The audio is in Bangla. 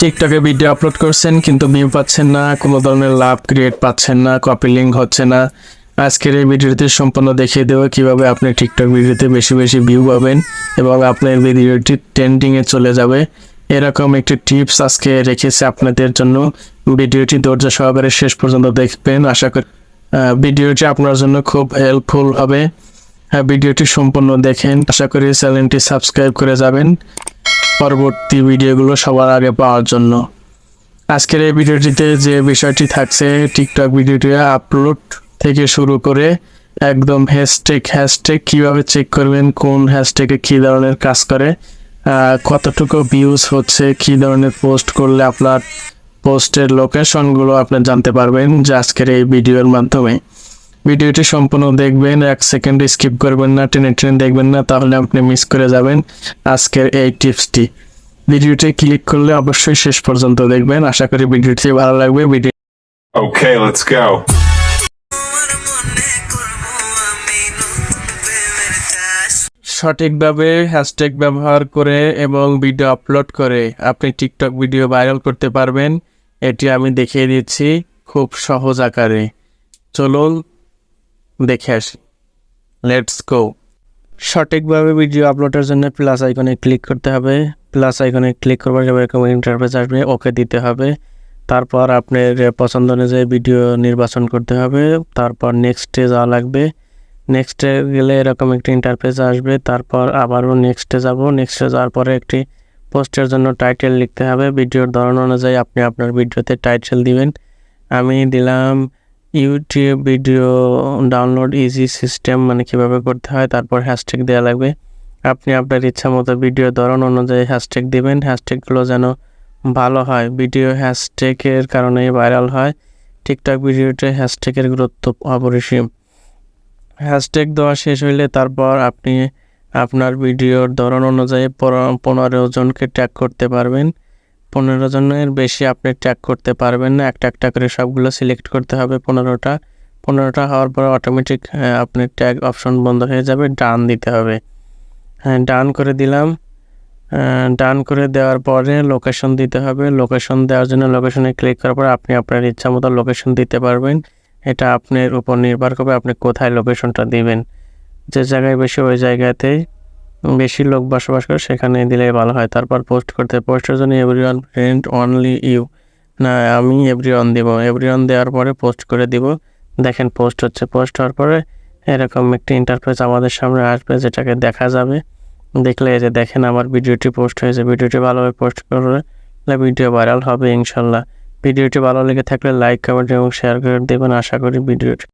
টিকটকে ভিডিও আপলোড করছেন কিন্তু ভিউ পাচ্ছেন না, কোনো ধরনের লাভ ক্রিয়েট পাচ্ছেন না, কপি লিঙ্ক হচ্ছে না। আজকের এই ভিডিওতে সম্পূর্ণ দেখিয়ে দেবো কিভাবে আপনি টিকটক ভিডিওতে বেশি বেশি ভিউ পাবেন এবং আপনার ভিডিওটি ট্রেন্ডিংয়ে চলে যাবে। এরকম একটি টিপস আজকে রেখেছি আপনাদের জন্য। ভিডিওটি ধৈর্য সহকারে শেষ পর্যন্ত দেখবেন। আশা করি ভিডিওটি আপনার জন্য খুব হেল্পফুল হবে। ভিডিওটি সম্পূর্ণ দেখেন। আশা করি চ্যানেলটি সাবস্ক্রাইব করে যাবেন পরবর্তী ভিডিওগুলো সবার আগে পাওয়ার জন্য। আজকের এই ভিডিওটিতে যে বিষয়টি থাকছে, টিকটক ভিডিওটি আপলোড থেকে শুরু করে একদম হ্যাশট্যাগ কিভাবে চেক করবেন, কোন হ্যাশট্যাগে কী ধরনের কাজ করে, কতটুকু ভিউজ হচ্ছে, কী ধরনের পোস্ট করলে আপনার পোস্টের লোকেশনগুলো আপনি জানতে পারবেন যে আজকের এই ভিডিওর মাধ্যমে। ভিডিওটি সম্পূর্ণ দেখবেন, 1 সেকেন্ড স্কিপ করবেন না, টেনে দেখবেন না, তাহলে আপনি মিস করে যাবেন আজকের এই টিপসটি। ভিডিওটি ক্লিক করলে অবশ্যই শেষ পর্যন্ত দেখবেন। আশা করি ভিডিওটি ভালো লাগবে। Okay, let's go. সঠিকভাবে হ্যাশট্যাগ ব্যবহার করে এবং ভিডিও আপলোড করে আপনি টিকটক ভিডিও ভাইরাল করতে পারবেন। এটি আমি দেখিয়ে দিচ্ছি খুব সহজ আকারে। চলুন দেখে আসি। Let's go. সঠিকভাবে ভিডিও আপলোডের জন্য প্লাস আইকনে ক্লিক করতে হবে। প্লাস আইকনে ক্লিক করবার পর এরকম ইন্টারফেস আসবে, ওকে দিতে হবে। তারপর আপনার পছন্দ অনুযায়ী ভিডিও নির্বাচন করতে হবে। তারপর নেক্সটে যাওয়া লাগবে। নেক্সটে গেলে এরকম একটি ইন্টারফেস আসবে। তারপর আবারও নেক্সটে যাব। নেক্সটে যাওয়ার পরে একটি পোস্টের জন্য টাইটেল লিখতে হবে। ভিডিওর ধরন অনুযায়ী আপনি আপনার ভিডিওতে টাইটেল দিবেন। আমি দিলাম YouTube video download easy system, মানে কীভাবে করতে হয়। তারপর হ্যাশট্যাগ দেওয়া লাগবে। আপনি আপনার ইচ্ছা মতো ভিডিওর ধরন অনুযায়ী হ্যাশট্যাগ দিবেন। হ্যাশট্যাগুলো যেন ভালো হয়। ভিডিও হ্যাশট্যাগের কারণেই ভাইরাল হয়। টিকটক ভিডিওতে হ্যাশট্যাগের গুরুত্ব অপরিসীম। হ্যাশট্যাগ দেওয়া শেষ হইলে তারপর আপনি আপনার ভিডিওর ধরন অনুযায়ী 15 জনকে ট্যাগ করতে পারবেন। 15 জনের বেশি আপনি ট্যাগ করতে পারবেন না। একটা করে সবগুলো সিলেক্ট করতে হবে। 15টা হওয়ার পর অটোমেটিক আপনার ট্যাগ অপশন বন্ধ হয়ে যাবে। ডান দিতে হবে। হ্যাঁ, ডান করে দিলাম। ডান করে দেওয়ার পরে লোকেশন দিতে হবে। লোকেশন দেওয়ার জন্য লোকেশনে ক্লিক করার পর আপনি আপনার ইচ্ছা মতো লোকেশন দিতে পারবেন। এটা আপনার উপর নির্ভর করবে আপনি কোথায় লোকেশনটা দিবেন। যে জায়গায় বেশি ওই জায়গাতেই বেশি লোক বসবাস করে সেখানে দিলেই ভালো হয়। তারপর পোস্টের জন্য এভরিওয়ান ফ্রেন্ড অনলি ইউ, না আমি এভরিওয়ান দিব। এভরিওয়ান দেওয়ার পরে পোস্ট করে দিব। দেখেন পোস্ট হচ্ছে। পোস্ট হওয়ার পরে এরকম একটি ইন্টারফেস আমাদের সামনে আসবে, যেটাকে দেখা যাবে। দেখলে এই যে দেখেন আমার ভিডিওটি পোস্ট হয়েছে। ভিডিওটি ভালোভাবে পোস্ট করলে ভিডিও ভাইরাল হবে ইনশাল্লাহ। ভিডিওটি ভালো লেগে থাকলে লাইক, কমেন্ট এবং শেয়ার করে দেবেন। আশা করি ভিডিওটি